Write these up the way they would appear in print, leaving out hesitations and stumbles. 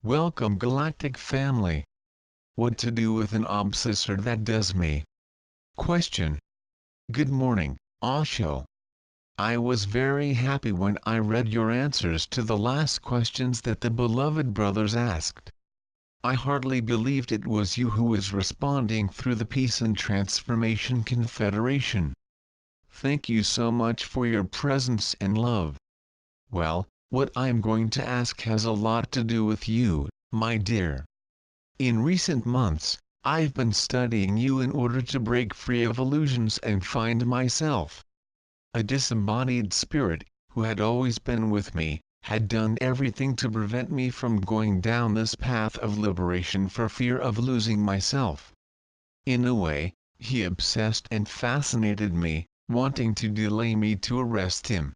Welcome Galactic family. What to do with an obsessor that does me? Question. Good morning, Osho. I was very happy when I read your answers to the last questions that the beloved brothers asked. I hardly believed it was you who was responding through the Peace and Transformation Confederation. Thank you so much for your presence and love. Well, what I'm going to ask has a lot to do with you, my dear. In recent months, I've been studying you in order to break free of illusions and find myself. A disembodied spirit, who had always been with me, had done everything to prevent me from going down this path of liberation for fear of losing myself. In a way, he obsessed and fascinated me, wanting to delay me to arrest him.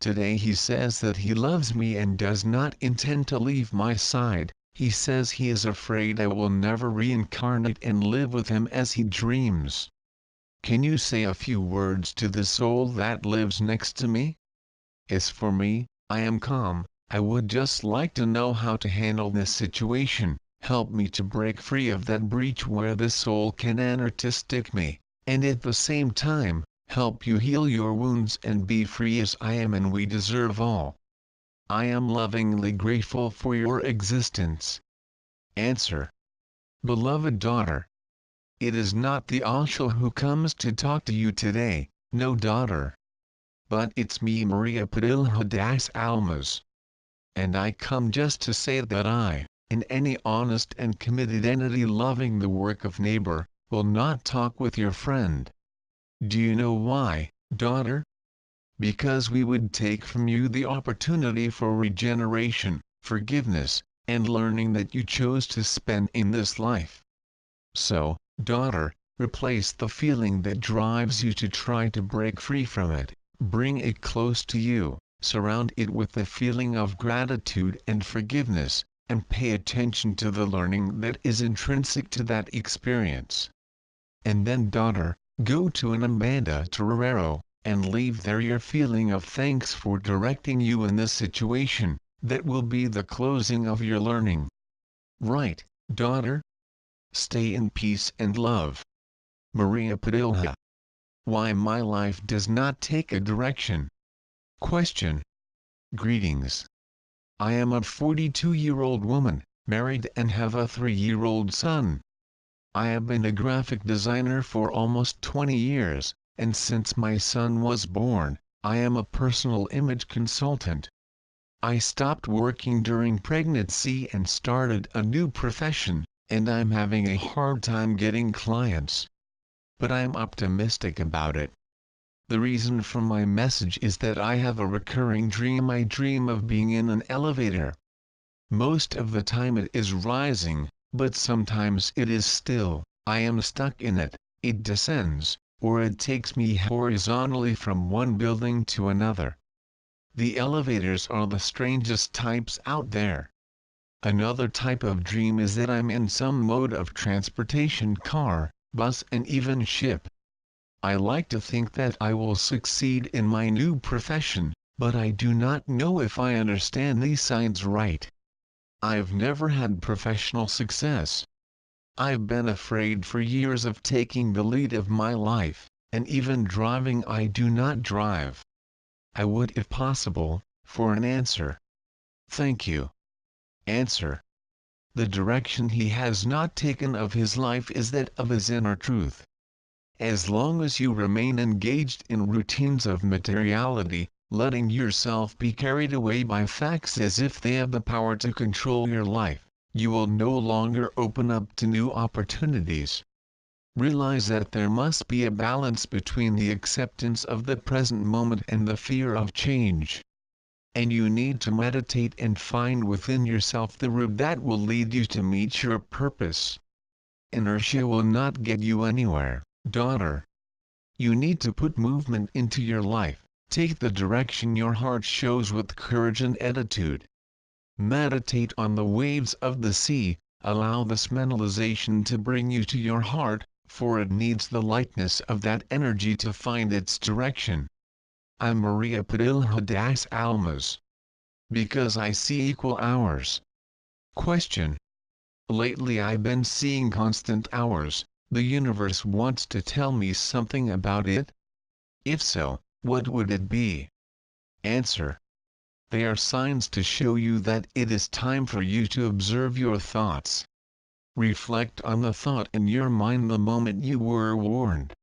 Today he says that he loves me and does not intend to leave my side. He says he is afraid I will never reincarnate and live with him as he dreams. Can you say a few words to the soul that lives next to me? As for me, I am calm. I would just like to know how to handle this situation. Help me to break free of that breach where this soul can stick me, and at the same time, help you heal your wounds and be free as I am, and we deserve all. I am lovingly grateful for your existence. Answer. Beloved daughter. It is not the Osho who comes to talk to you today, no daughter. But it's me, Maria Padilla das Almas. And I come just to say that I, in any honest and committed entity loving the work of neighbor, will not talk with your friend. Do you know why, daughter? Because we would take from you the opportunity for regeneration, forgiveness, and learning that you chose to spend in this life. So, daughter, replace the feeling that drives you to try to break free from it, bring it close to you, surround it with the feeling of gratitude and forgiveness, and pay attention to the learning that is intrinsic to that experience. And then, daughter, go to an Amanda Torero, and leave there your feeling of thanks for directing you in this situation. That will be the closing of your learning. Right, daughter? Stay in peace and love. Maria Padilla. Why my life does not take a direction? Question. Greetings. I am a 42-year-old woman, married and have a 3-year-old son. I have been a graphic designer for almost 20 years, and since my son was born, I am a personal image consultant. I stopped working during pregnancy and started a new profession, and I'm having a hard time getting clients. But I'm optimistic about it. The reason for my message is that I have a recurring dream. I dream of being in an elevator. Most of the time it is rising, but sometimes it is still. I am stuck in it, it descends, or it takes me horizontally from one building to another. The elevators are the strangest types out there. Another type of dream is that I'm in some mode of transportation, car, bus, and even ship. I like to think that I will succeed in my new profession, but I do not know if I understand these signs right. I've never had professional success. I've been afraid for years of taking the lead of my life, and even driving. I do not drive. I would, if possible, for an answer. Thank you. Answer. The direction he has not taken of his life is that of his inner truth. As long as you remain engaged in routines of materiality, letting yourself be carried away by facts as if they have the power to control your life, you will no longer open up to new opportunities. Realize that there must be a balance between the acceptance of the present moment and the fear of change. And you need to meditate and find within yourself the route that will lead you to meet your purpose. Inertia will not get you anywhere, daughter. You need to put movement into your life. Take the direction your heart shows with courage and attitude. Meditate on the waves of the sea, allow this mentalization to bring you to your heart, for it needs the lightness of that energy to find its direction. I'm Maria Padilla das Almas. Because I see equal hours. Question. Lately I've been seeing constant hours. The universe wants to tell me something about it? If so, what would it be? Answer. They are signs to show you that it is time for you to observe your thoughts. Reflect on the thought in your mind the moment you were warned.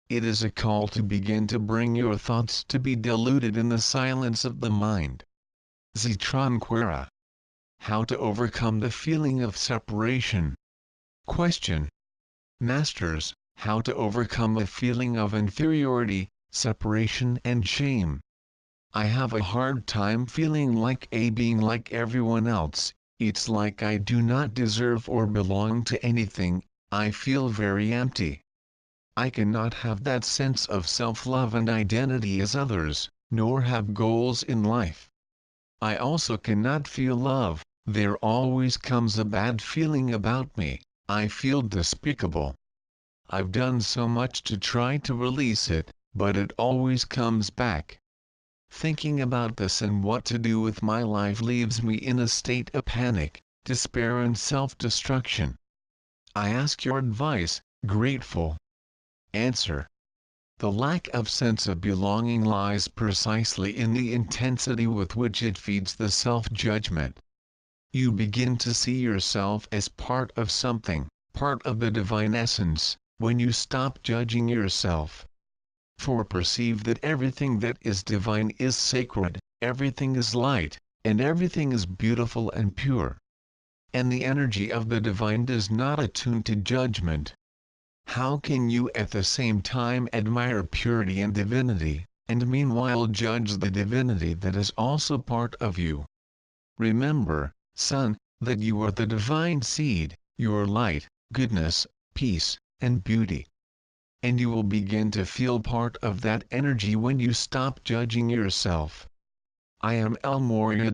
It is a call to begin to bring your thoughts to be diluted in the silence of the mind. Tranquera. How to overcome the feeling of separation. Question. Masters, how to overcome the feeling of inferiority, separation and shame. I have a hard time feeling like being like everyone else. It's like I do not deserve or belong to anything. I feel very empty. I cannot have that sense of self-love and identity as others, nor have goals in life. I also cannot feel love. There always comes a bad feeling about me. I feel despicable. I've done so much to try to release it, but it always comes back. Thinking about this and what to do with my life leaves me in a state of panic, despair and self-destruction. I ask your advice, grateful. Answer. The lack of sense of belonging lies precisely in the intensity with which it feeds the self-judgment. You begin to see yourself as part of something, part of the divine essence, when you stop judging yourself. For perceive that everything that is divine is sacred, everything is light, and everything is beautiful and pure. And the energy of the divine does not attune to judgment. How can you at the same time admire purity and divinity, and meanwhile judge the divinity that is also part of you? Remember, son, that you are the divine seed, your light, goodness, peace, and beauty. And you will begin to feel part of that energy when you stop judging yourself. I am El Moria.